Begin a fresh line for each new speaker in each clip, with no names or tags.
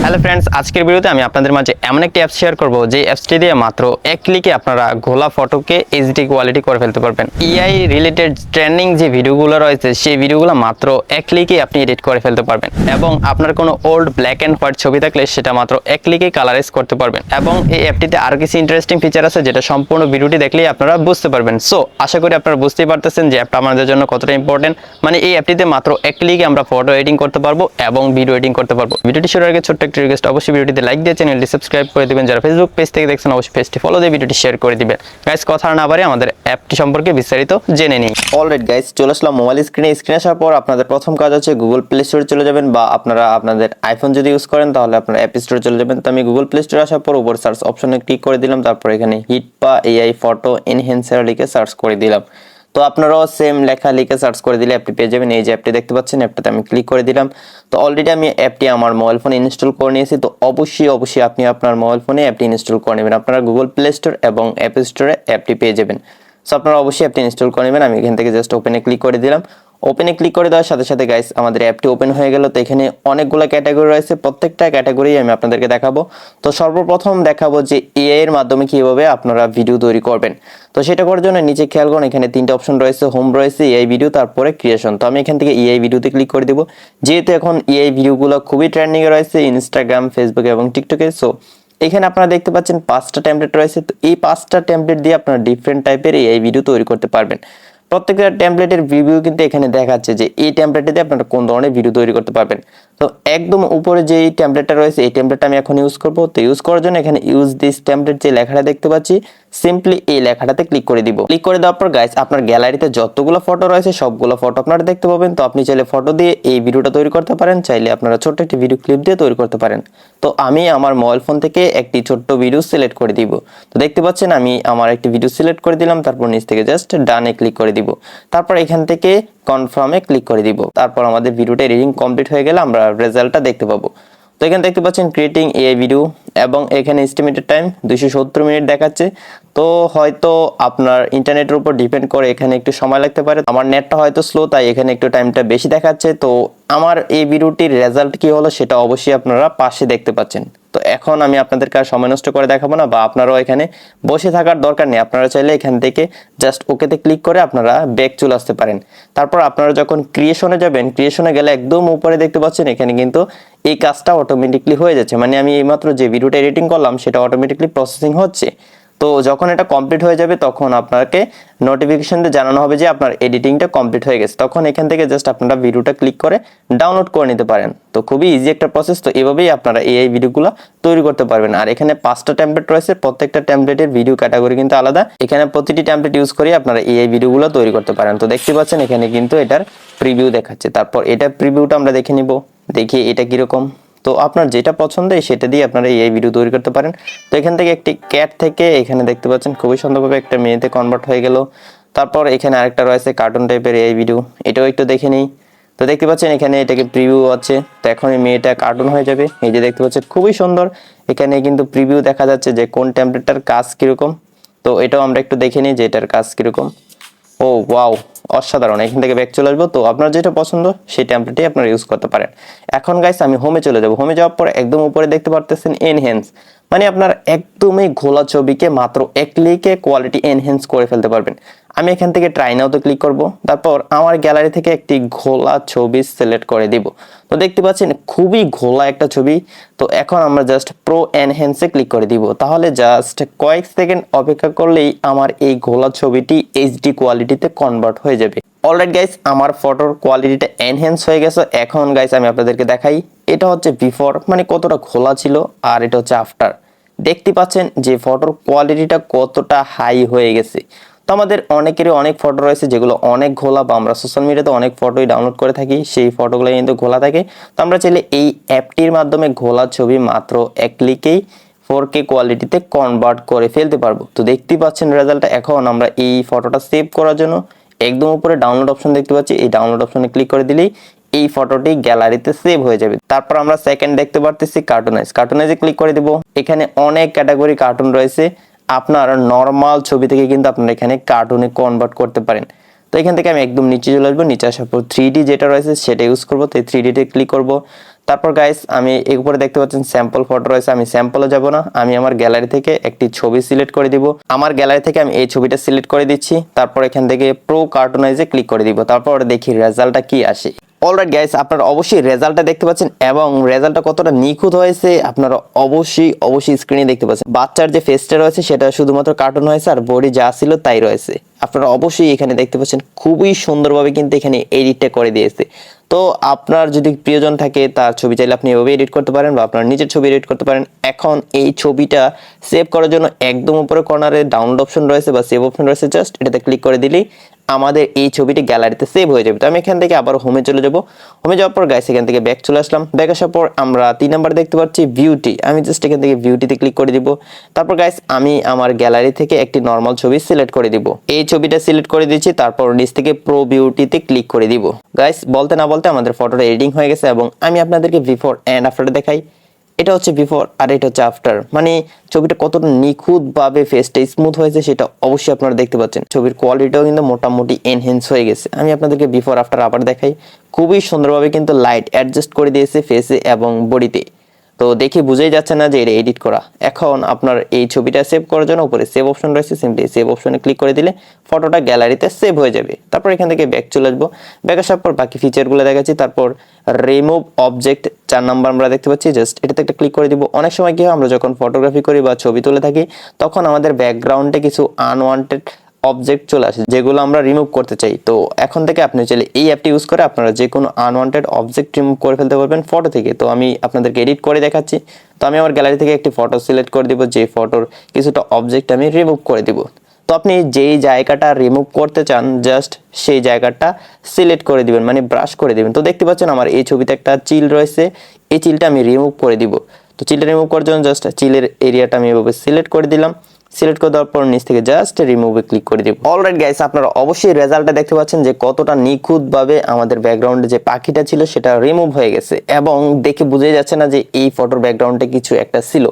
Hello friends, আজকের ভিডিওতে আমি আপনাদের মাঝে এমন একটি অ্যাপ শেয়ার করব যে অ্যাপসটি দিয়ে মাত্র এক ক্লিকে আপনারা ঘোলা ফটোকে এইচডি কোয়ালিটি করে ফেলতে পারবেন। এআই রিলেটেড ট্রেন্ডিং যে ভিডিওগুলো রয়েছে সেই ভিডিওগুলো মাত্র এক ক্লিকে আপনি এডিট করে ফেলতে পারবেন এবং আপনার কোনো ওল্ড ব্ল্যাক অ্যান্ড হোয়াইট ছবি থাকলে সেটা মাত্র এক ক্লিকে কালারাইজ করতে পারবেন। এবং এই অ্যাপটিতে আরো কিছু ইন্টারেস্টিং ফিচার আছে যেটা সম্পূর্ণ ভিডিওটি দেখলেই আপনারা বুঝতে পারবেন। সো আশা করি আপনারা বুঝতেই পারতেছেন যে অ্যাপটা আমাদের জন্য কতটা ইম্পর্টেন্ট। মানে এই অ্যাপটিতে মাত্র এক ক্লিকে আমরা ফটো এডিটিং করতে পারবো এবং ভিডিও এডিটিং করতে পারবো। ভিডিওটি শুরুর আগে ছোট্ট একটা রিকোয়েস্ট, অবশ্যই ভিডিওটিতে লাইক দিয়ে চ্যানেলটি সাবস্ক্রাইব করে দিবেন। যারা ফেসবুক পেজ থেকে দেখছেন অবশ্যই পেজটি ফলো দিয়ে ভিডিওটি শেয়ার করে দিবেন। গাইস, কথা না বাড়িয়ে আমাদের অ্যাপটি সম্পর্কে বিস্তারিত জেনে নিই। অলরাইট গাইস, চলে আসলাম মোবাইল স্ক্রিনে আসার পর আপনাদের প্রথম কাজ হচ্ছে গুগল প্লে স্টোরে চলে যাবেন, বা আপনারা আপনাদের আইফোন যদি ইউজ করেন তাহলে আপনারা অ্যাপ স্টোরে চলে যাবেন। তো আমি গুগল প্লে স্টোরে আসার পর উপর সার্চ অপশনে ক্লিক করে দিলাম, তারপর এখানে হিটপা এআই ফটো এনহ্যান্সার লিখে সার্চ করে দিলাম। তো আপনারাও সেম লেখা লিখে সার্চ করে দিলে অ্যাপটি পেয়ে যাবেন। এই যে অ্যাপটি দেখতে পাচ্ছেন, অ্যাপটাতে আমি ক্লিক করে দিলাম। তো অলরেডি আমি অ্যাপটি আমার মোবাইল ফোনে ইনস্টল করে নিয়েছি। তো অবশ্যই আপনি আপনার মোবাইল ফোনে অ্যাপটি ইনস্টল করে নেবেন। আপনারা গুগল প্লে স্টোর এবং অ্যাপ স্টোরে অ্যাপটি পেয়ে যাবেন। সো আপনারা অবশ্যই অ্যাপটি ইনস্টল করে নেবেন। আমি এখান থেকে জাস্ট ওপেনে ক্লিক করে দিলাম। ওপেনে ক্লিক করে দেওয়ার সাথে সাথে গাইস আমাদের অ্যাপটি ওপেন হয়ে গেল। তো এখানে অনেকগুলো ক্যাটাগরি রয়েছে, প্রত্যেকটা ক্যাটাগরি আমি আপনাদেরকে দেখাবো। তো সর্বপ্রথম দেখাবো যে এআই এর মাধ্যমে কিভাবে আপনারা ভিডিও তৈরি করবেন। তো সেটা করার জন্য নিচে খেয়াল করুন, এখানে তিনটা অপশন রয়েছে, হোম রয়েছে, এআই ভিডিও, তারপরে ক্রিয়েশন। তো আমি এখান থেকে এআই ভিডিওতে ক্লিক করে দিব, যেহেতু এখন এআই ভিডিওগুলো খুবই ট্রেন্ডিং এ রয়েছে ইনস্টাগ্রাম, ফেসবুক এবং টিকটকে। সো এখানে আপনারা দেখতে পাচ্ছেন 5টা টেমপ্লেট রয়েছে। তো এই 5টা টেমপ্লেট দিয়ে আপনারা ডিফারেন্ট টাইপের এআই ভিডিও তৈরি করতে পারবেন। প্রত্যেকটা টেমপ্লেটের রিভিউ কিন্তু এখানে দেখাচ্ছে যে এই টেমপ্লেটে দিয়ে আপনারা কোন ধরনের ভিডিও তৈরি করতে পারবেন। তো একদম উপরে যে এই টেমপ্লেটটা রয়েছে এই টেমপ্লেটটা আমি এখন ইউজ করব। তো ইউজ করার জন্য এখানে ইউজ দিস টেমপ্লেট যে লেখাটা দেখতে পাচ্ছি, সিম্পলি এই লেখাটাতে ক্লিক করে দিব। ক্লিক করে দেওয়ার পর গাইস আপনার গ্যালারিতে যতগুলো ফটো রয়েছে সবগুলো ফটো আপনারা দেখতে পাবেন। তো আপনি চাইলে ফটো দিয়ে এই ভিডিওটা তৈরি করতে পারেন, চাইলে আপনারা ছোট্ট একটি ভিডিও ক্লিপ দিয়ে তৈরি করতে পারেন। তো আমি আমার মোবাইল ফোন থেকে একটি ছোট্ট ভিডিও সিলেক্ট করে দিব। তো দেখতে পাচ্ছেন আমি আমার একটি ভিডিও সিলেক্ট করে দিলাম, তারপর নিচ থেকে জাস্ট ডানে ক্লিক করে দিব। তারপর এখান থেকে কনফার্মে ক্লিক করে দিব। তারপর আমাদের ভিডিওটা এডিটিং কমপ্লিট হয়ে গেলে আমরা রেজাল্টটা দেখতে পাবো। তো এখানে দেখতে পাচ্ছেন ক্রিয়েটিং এআই ভিডিও এবং এখানে এস্টিমেটেড টাইম 270 মিনিট দেখাচ্ছে। তো হয়তো আপনার ইন্টারনেটের উপর ডিপেন্ড করে এখানে একটু সময় লাগতে পারে। আমার নেটটা হয়তো স্লো, তাই এখানে একটু টাইমটা বেশি দেখাচ্ছে। তো আমার এই ভিডিওটির রেজাল্ট কি হলো সেটা অবশ্যই আপনারা পাশে দেখতে পাচ্ছেন। তো এখন আমি আপনাদেরকে আর সময় নষ্ট করে দেখাবো না, বা আপনারাও এখানে বসে থাকার দরকার নেই। আপনারা চাইলে এখান থেকে জাস্ট ওকেতে ক্লিক করে আপনারা ব্যাক চলে আসতে পারেন। তারপর আপনারা যখন ক্রিয়েশনে যাবেন, ক্রিয়েশনে গেলে একদম উপরে দেখতে পাচ্ছেন এখানে কিন্তু এই কাজটা অটোমেটিকলি হয়ে যাচ্ছে। মানে আমি এইমাত্র যে ভিডিওটা এডিটিং করলাম সেটা অটোমেটিকলি প্রসেসিং হচ্ছে। তো যখন এটা কমপ্লিট হয়ে যাবে তখন আপনাকে নোটিফিকেশন দিয়ে জানানো হবে যে আপনার এডিটিংটা কমপ্লিট হয়ে গেছে। তখন এখান থেকে জাস্ট আপনারা ভিডিওটা ক্লিক করে ডাউনলোড করে নিতে পারেন। তো খুবই ইজি একটা প্রসেস। তো এভাবেই আপনারা এআই ভিডিওগুলো তৈরি করতে পারবেন। আর এখানে 5টা টেমপ্লেট রয়েছে, প্রত্যেকটা টেমপ্লেটের ভিডিও ক্যাটাগরি কিন্তু আলাদা। এখানে প্রতিটি টেমপ্লেট ইউজ করে আপনারা এআই ভিডিওগুলো তৈরি করতে পারেন। তো দেখতে পাচ্ছেন এখানে কিন্তু এটার প্রিভিউ দেখাচ্ছে। তারপর এটা প্রিভিউটা আমরা দেখে নিব, দেখি এটা কিরকম। তো আপনার যেটা পছন্দ সেটা দিয়ে আপনারা এই ভিডিও তৈরি করতে পারেন। তো এখান থেকে একটি ক্যাট থেকে এখানে দেখতে পাচ্ছেন খুবই সুন্দরভাবে একটা মেয়েতে কনভার্ট হয়ে গেল। তারপর এখানে আরেকটা রয়েছে কার্টুন টাইপের এই ভিডিও, এটাও একটু দেখে নিই। তো দেখতে পাচ্ছেন এখানে এটাকে প্রিভিউ আছে। তো এখন এই মেয়েটা কার্টুন হয়ে যাবে। এই যে দেখতে পাচ্ছেন খুবই সুন্দর, এখানে কিন্তু প্রিভিউ দেখা যাচ্ছে যে কোন টেমপ্লেটটার কাজ কিরকম। তো এটাও আমরা একটু দেখে নিই যে এটার কাজ কিরকম। ও ওয়াও, অসাধারণ। এখান থেকে ব্যাক চলে আসবো। তো আপনার যেটা পছন্দ সেই টেমপ্লেটই আপনারা ইউজ করতে পারেন। এখন গাইস আমি হোমে চলে যাব। হোমে যাওয়ার পর একদম উপরে দেখতে পারতেছেন এনহ্যান্স, মানে আপনার একদমই ঘোলা ছবিকে মাত্র এক ক্লিকে কোয়ালিটি এনহ্যান্স করে ফেলতে পারবেন। আমি এখান থেকে ট্রাই নাওতে ক্লিক করব। তারপর আমার গ্যালারি থেকে একটি ঘোলা ছবি সিলেক্ট করে দিব। তো দেখতে পাচ্ছেন খুবই ঘোলা একটা ছবি। তো এখন আমরা জাস্ট প্রো এনহ্যান্সে ক্লিক করে দিব। তাহলে জাস্ট কয়েক সেকেন্ড অপেক্ষা করলেই আমার এই ঘোলা ছবিটি এইচডি কোয়ালিটিতে কনভার্ট হয়ে যাবে। অলরাইট গাইস, আমার ফটোর কোয়ালিটিটা এনহ্যান্স হয়ে গেছে। এখন গাইস আমি আপনাদেরকে দেখাই, এটা হচ্ছে বিফোর, মানে কতটা ঘোলা ছিল, আর এটা হচ্ছে আফটার। দেখতে পাচ্ছেন যে ফটোর কোয়ালিটিটা কতটা হাই হয়ে গেছে। তো আমাদের অনেকেরই অনেক ফটো রয়েছে যেগুলো অনেক ঘোলা, বা আমরা সোশ্যাল মিডিয়াতে অনেক ফটোই ডাউনলোড করে থাকি, সেই ফটোগুলো কিন্তু ঘোলা থাকে। তো আমরা চাইলে এই অ্যাপটির মাধ্যমে ঘোলা ছবি মাত্র এক ক্লিকেই 4K কোয়ালিটিতে কনভার্ট করে ফেলতে পারবো। তো দেখতেই পাচ্ছেন রেজাল্টটা। এখন আমরা এই ফটোটা সেভ করার জন্য একদম উপরে ডাউনলোড অপশন দেখতে পাচ্ছি, এই ডাউনলোড অপশনে ক্লিক করে দিলেই এই ফটোটি গ্যালারিতে সেভ হয়ে যাবে। তারপর আমরা সেকেন্ড দেখতে পারতেছি কার্টুনাইজে ক্লিক করে দিব। এখানে অনেক ক্যাটাগরি কার্টুন রয়েছে। আপনার নরমাল ছবি থেকে কিন্তু আপনারা এখানে কার্টুনে কনভার্ট করতে পারেন। তো এখান থেকে আমি একদম নিচে চলে আসবো। নিচে আসার পর 3D যেটা রয়েছে সেটা ইউজ করবো। তো 3D তে ক্লিক করব। তারপর গাইস আমি এই উপরে দেখতে পাচ্ছেন স্যাম্পল ফটো রয়েছে, আমি স্যাম্পলে যাব না, আমি আমার গ্যালারি থেকে একটি ছবি সিলেক্ট করে দিব। আমার গ্যালারি থেকে আমি এই ছবিটা সিলেক্ট করে দিচ্ছি। তারপর এখান থেকে প্রো কার্টুনাইজে ক্লিক করে দিব। তারপর দেখি রেজাল্টটা কি আসে। অলরাইট গাইস, আপনারা অবশ্যই রেজাল্টটা দেখতে পাচ্ছেন এবং রেজাল্টটা কতটা নিখুঁত হয়েছে আপনারা অবশ্যই স্ক্রিনে দেখতে পাচ্ছেন। বাচ্চার যে ফেসটা রয়েছে সেটা শুধুমাত্র কার্টুন হয়েছে আর বডি যা ছিল তাই রয়েছে। আপনারা অবশ্যই এখানে দেখতে পাচ্ছেন খুবই সুন্দরভাবে কিন্তু এখানে এডিটটা করে দিয়েছে। তো আপনার যদি প্রিয়জন থাকে তার ছবি চাইলে আপনি এভাবে এডিট করতে পারেন বা আপনার নিজের ছবি এডিট করতে পারেন। এখন এই ছবিটা সেভ করার জন্য একদম উপরে কর্নারে ডাউনলোড অপশন রয়েছে বা সেভ অপশন রয়েছে, জাস্ট এটাতে ক্লিক করে দিলেই আমাদের এই ছবিটি গ্যালারিতে সেভ হয়ে যাবে। তো আমি এখান থেকে আবার হোমে চলে যাব। হোমে যাওয়ার পর গাইস এখান থেকে ব্যাক চলে আসলাম। ব্যাক আসার পর আমরা 3 নাম্বার দেখতে পাচ্ছি বিউটি, আমি জাস্ট এখান থেকে বিউটিতে ক্লিক করে দিব। তারপর গাইস আমি আমার গ্যালারি থেকে একটি নরমাল ছবি সিলেক্ট করে দিব। এই ছবিটা সিলেক্ট করে দিচ্ছি, তারপর নিচ থেকে প্রো বিউটিতে ক্লিক করে দিব। গাইস বলতে না বলতে আমাদের ফটোটা এডিটিং হয়ে গেছে এবং আমি আপনাদেরকে বিফোর এন্ড আফটার দেখাই। এটা হচ্ছে বিফোর আর এটা হচ্ছে আফটার, মানে ছবিটা কতটা নিখুঁত ভাবে ফেসটা স্মুথ হয়েছে সেটা অবশ্যই আপনারা দেখতে পাচ্ছেন। ছবির কোয়ালিটিও কিন্তু মোটামুটি এনহেন্স হয়ে গেছে। আমি আপনাদেরকে বিফোর আফটার আবার দেখাই। খুবই সুন্দরভাবে কিন্তু লাইট অ্যাডজাস্ট করে দিয়েছে ফেসে এবং বডিতে। তো দেখে বুঝাই যাচ্ছে না যে এটা এডিট করা। এখন আপনার এই ছবিটা সেভ করার জন্য উপরে সেভ অপশন রয়েছে, সিম্পলি সেভ অপশনে ক্লিক করে দিলে ফটোটা গ্যালারিতে সেভ হয়ে যাবে। তারপর এখান থেকে ব্যাক চলে আসবো। ব্যাক আসার পর বাকি ফিচারগুলো দেখাচ্ছি। তারপর রিমুভ অবজেক্ট 4 নাম্বার আমরা দেখতে পাচ্ছি, জাস্ট এটাতে একটা ক্লিক করে দিব। অনেক সময় কি হয়, আমরা যখন ফটোগ্রাফি করি বা ছবি তুলে থাকি তখন আমাদের ব্যাকগ্রাউন্ডে কিছু আনওয়ান্টেড অবজেক্ট চলে আসে যেগুলো আমরা রিমুভ করতে চাই। তো এখন থেকে আপনি চাইলে এই অ্যাপটি ইউজ করে আপনারা যে কোনো আনওয়ান্টেড অবজেক্ট রিমুভ করে ফেলতে পারবেন ফটো থেকে। তো আমি আপনাদেরকে এডিট করে দেখাচ্ছি। তো আমি আমার গ্যালারি থেকে একটি ফটো সিলেক্ট করে দিব, যে ফটোর কিছুটা অবজেক্ট আমি রিমুভ করে দিব। তো আপনি যেই জায়গাটা রিমুভ করতে চান জাস্ট সেই জায়গাটা সিলেক্ট করে দিবেন, মানে ব্রাশ করে দিবেন। তো দেখতে পাচ্ছেন আমার এই ছবিতে একটা চিল রয়েছে, এই চিলটা আমি রিমুভ করে দিব। তো চিলটা রিমুভ করার জন্য জাস্ট চিলের এরিয়াটা আমি এভাবে সিলেক্ট করে দিলাম। সিলেক্ট করে দেওয়ার পর নিচ থেকে জাস্ট রিমুভে ক্লিক করে দিব। অলরাইট গাইস, আপনারা অবশ্যই রেজাল্টটা দেখতে পাচ্ছেন যে কতটা নিখুঁতভাবে আমাদের ব্যাকগ্রাউন্ডে যে পাখিটা ছিল সেটা রিমুভ হয়ে গেছে এবং দেখে বুঝে যাচ্ছে না যে এই ফটোর ব্যাকগ্রাউন্ডে কিছু একটা ছিল।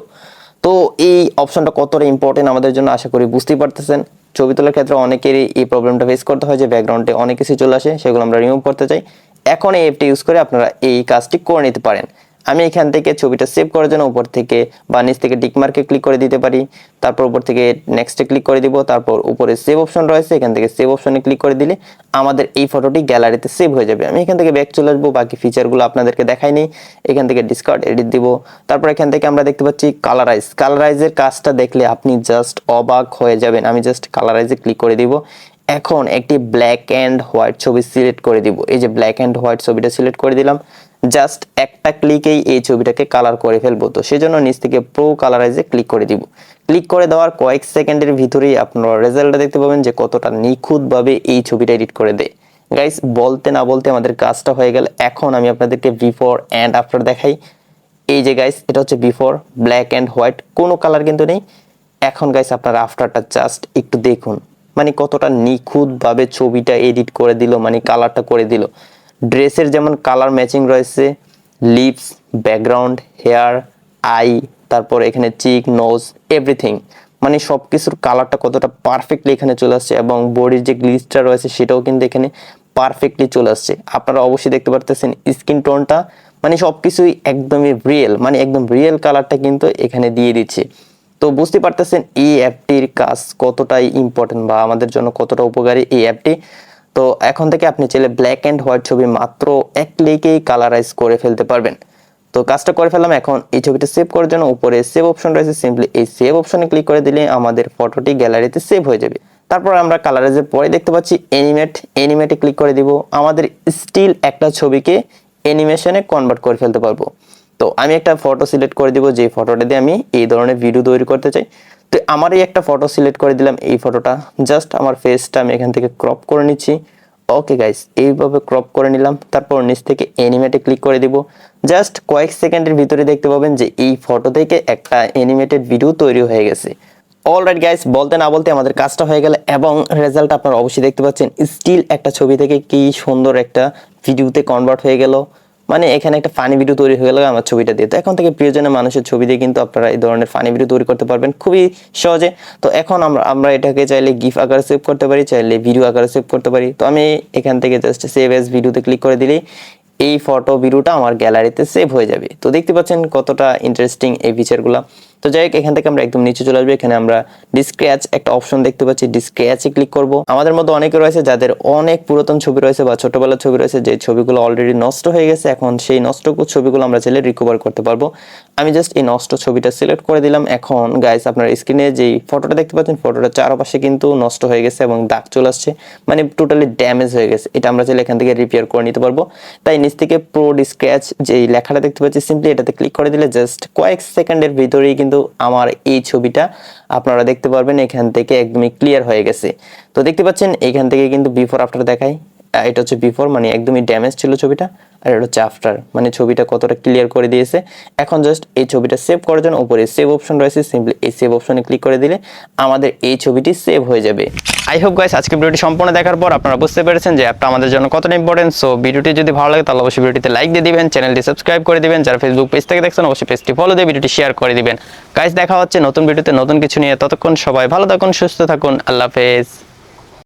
তো এই অপশনটা কতটা ইম্পর্টেন্ট আমাদের জন্য আশা করি বুঝতেই পারতেছেন। ছবি তোলার ক্ষেত্রে অনেকেরই এই প্রবলেমটা ফেস করতে হয় যে ব্যাকগ্রাউন্ডে অনেক কিছু চলে আসে, সেগুলো আমরা রিমুভ করতে চাই। এখন এই অ্যাপটি ইউজ করে আপনারা এই কাজটি করে নিতে পারেন। আমি এখান থেকে ছবিটা সেভ করার জন্য উপর থেকে বা নিচ থেকে টিক মার্কে ক্লিক করে দিতে পারি। তারপর উপর থেকে নেক্সটে ক্লিক করে দিব। তারপর উপরে সেভ অপশন রয়েছে, এখান থেকে সেভ অপশনে ক্লিক করে দিলে আমাদের এই ফটোটি গ্যালারিতে সেভ হয়ে যাবে। আমি এখান থেকে ব্যাক চলে আসবো, বাকি ফিচারগুলো আপনাদেরকে দেখাইনি। এখান থেকে ডিসকার্ড এডিট দিব। তারপর এখান থেকে আমরা দেখতে পাচ্ছি কালারাইজের কাজটা দেখলে আপনি জাস্ট অবাক হয়ে যাবেন। আমি জাস্ট কালারাইজে ক্লিক করে দিব। এখন একটি ব্ল্যাক অ্যান্ড হোয়াইট ছবি সিলেক্ট করে দিব। এই যে ব্ল্যাক অ্যান্ড হোয়াইট ছবিটা সিলেক্ট করে দিলাম, জাস্ট একটা ক্লিকেই এই ছবিটাকে কালার করে ফেলবো। তো সেজন্য নিচ থেকে প্রো কালারাইজে ক্লিক করে দিব। ক্লিক করে দেওয়ার কয়েক সেকেন্ডের ভিতরেই আপনারা রেজাল্টটা দেখতে পাবেন যে কতটা নিখুঁতভাবে এই ছবিটা এডিট করে দেয়। গাইস বলতে না বলতে আমাদের কাজটা হয়ে গেল। এখন আমি আপনাদেরকে বিফোর অ্যান্ড আফটার দেখাই। এই যে গাইস এটা হচ্ছে বিফোর, ব্ল্যাক অ্যান্ড হোয়াইট, কোনো কালার কিন্তু নেই। এখন গাইস আপনারা আফটারটা জাস্ট একটু দেখুন, মানে কতটা নিখুঁতভাবে ছবিটা এডিট করে দিল, মানে কালারটা করে দিল। ড্রেসের যেমন কালার ম্যাচিং রয়েছে, লিপস, ব্যাকগ্রাউন্ড, হেয়ার, আই, তারপর এখানে চিক, নোজ, এভরিথিং, মানে সব কিছুর কালারটা কতটা পারফেক্টলি এখানে চলে আসছে এবং বডির যে গ্লিচটা রয়েছে সেটাও কিন্তু এখানে পারফেক্টলি চলে আসছে। আপনারা অবশ্যই দেখতে পারতেছেন স্কিন টোনটা, মানে সবকিছুই একদমই রিয়েল, মানে একদম রিয়েল কালারটা কিন্তু এখানে দিয়ে দিচ্ছে। তো বুঝতে পারতেছেন এই অ্যাপটির কাজ কতটাই ইম্পর্টেন্ট বা আমাদের জন্য কতটা উপকারী এই অ্যাপটি। তো এখন থেকে আপনি চাইলে ব্ল্যাক অ্যান্ড হোয়াইট ছবি মাত্র এক ক্লিকেই কালারাইজ করে ফেলতে পারবেন। তো কাজটা করে ফেললাম। এখন এই ছবিটা সেভ করার জন্য উপরে সেভ অপশন রয়েছে, সিম্পলি এই সেভ অপশনে ক্লিক করে দিলে আমাদের ফটোটি গ্যালারিতে সেভ হয়ে যাবে। তারপর আমরা কালারাইজের পরে দেখতে পাচ্ছি এনিমেটে ক্লিক করে দিব। আমাদের স্টিল একটা ছবিকে অ্যানিমেশনে কনভার্ট করে ফেলতে পারবো। তো আমি একটা ফটো সিলেক্ট করে দিব, যে ফটোটা দিয়ে আমি এই ধরনের ভিডিও তৈরি করতে চাই। তো আমারই একটা ফটো সিলেক্ট করে দিলাম, এই ফটোটা জাস্ট আমার ফেসটা আমি এখান থেকে ক্রপ করে নিচ্ছি। ওকে গাইস, এইভাবে ক্রপ করে নিলাম। তারপর নিচ থেকে অ্যানিমেটে ক্লিক করে দিব। জাস্ট কয়েক সেকেন্ডের ভিতরে দেখতে পাবেন যে এই ফটো থেকে একটা অ্যানিমেটেড ভিডিও তৈরি হয়ে গেছে। অলরাইট গাইস, বলতে না বলতে আমাদের কাজটা হয়ে গেল এবং রেজাল্ট আপনারা অবশ্যই দেখতে পাচ্ছেন। স্টিল একটা ছবি থেকে কি সুন্দর একটা ভিডিওতে কনভার্ট হয়ে গেল, মানে এখানে একটা ফানি ভিডিও তৈরি হয়ে গেল আমার ছবিটা দিয়ে। তো এখন থেকে প্রিয়জনের মানুষের ছবি দিয়ে কিন্তু আপনারা এই ধরনের ফানি ভিডিও তৈরি করতে পারবেন খুবই সহজে। তো এখন আমরা এটাকে চাইলে গিফ আকারে সেভ করতে পারি, চাইলে ভিডিও আকারে সেভ করতে পারি। তো আমি এখান থেকে জাস্ট সেভ এজ ভিডিওতে ক্লিক করে দিলেই এই ফটো ভিডিওটা আমার গ্যালারিতে সেভ হয়ে যাবে। তো দেখতে পাচ্ছেন কতটা ইন্টারেস্টিং এই ফিচারগুলো। তো যাই হোক, এখান থেকে আমরা একদম নিচে চলে আসবো। এখানে আমরা ডিসক্র্যাচ একটা অপশন দেখতে পাচ্ছি, ডিসক্র্যাচে ক্লিক করব। আমাদের মধ্যে অনেকে রয়েছে যাদের অনেক পুরাতন ছবি রয়েছে বা ছোটবেলার ছবি রয়েছে, যে ছবিগুলো অলরেডি নষ্ট হয়ে গেছে। এখন সেই নষ্ট ছবিগুলো আমরা চাইলে রিকভার করতে পারবো। আমি জাস্ট এই নষ্ট ছবিটা সিলেক্ট করে দিলাম। এখন গাইস, আপনার স্ক্রিনে যেই ফটোটা দেখতে পাচ্ছেন, ফটোটা চারপাশে কিন্তু নষ্ট হয়ে গেছে এবং দাগ চলে আসছে, মানে টোটালি ড্যামেজ হয়ে গেছে। এটা আমরা চাইলে এখান থেকে রিপেয়ার করে নিতে পারবো। তাই নিচ থেকে প্রো ডিসক্র্যাচ যেই লেখাটা দেখতে পাচ্ছি, সিম্পলি এটাতে ক্লিক করে দিলে জাস্ট কয়েক সেকেন্ডের ভিতরেই কিন্তু আমার এই ছবিটা আপনারা দেখতে পারবেন এখান থেকে একদমই ক্লিয়ার হয়ে গেছে। তো দেখতে পাচ্ছেন এখান থেকে কিন্তু বিফোর আফটার দেখায়। এটা হচ্ছে বিফোর, মানে একদমই ড্যামেজ ছিল ছবিটা, আর এটা হচ্ছে আফটার, মানে ছবিটা কতটা ক্লিয়ার করে দিয়েছে। এখন জাস্ট এই ছবিটা সেভ করার জন্য উপরে সেভ অপশন রয়েছে, সিম্পলি এই সেভ অপশনে ক্লিক করে দিলে আমাদের এই ছবিটি সেভ হয়ে যাবে। আই হোপ গাইস, আজকে ভিডিওটি সম্পূর্ণ দেখার পর আপনারা বুঝতে পেরেছেন যে অ্যাপটা আমাদের জন্য কতটা ইম্পর্টেন্ট। সো ভিডিওটি যদি ভালো লাগে তাহলে অবশ্যই ভিডিওতে লাইক দিয়ে দিবেন, চ্যানেলটি সাবস্ক্রাইব করে দিবেন। যারা ফেসবুক পেজ থেকে দেখছেন অবশ্যই পেজটি ফলো দিয়ে ভিডিওটি শেয়ার করে দিবেন। গাইস, দেখা হচ্ছে নতুন ভিডিওতে নতুন কিছু নিয়ে। ততক্ষণ সবাই ভালো থাকুন, সুস্থ থাকুন, আল্লাহ হাফেজ।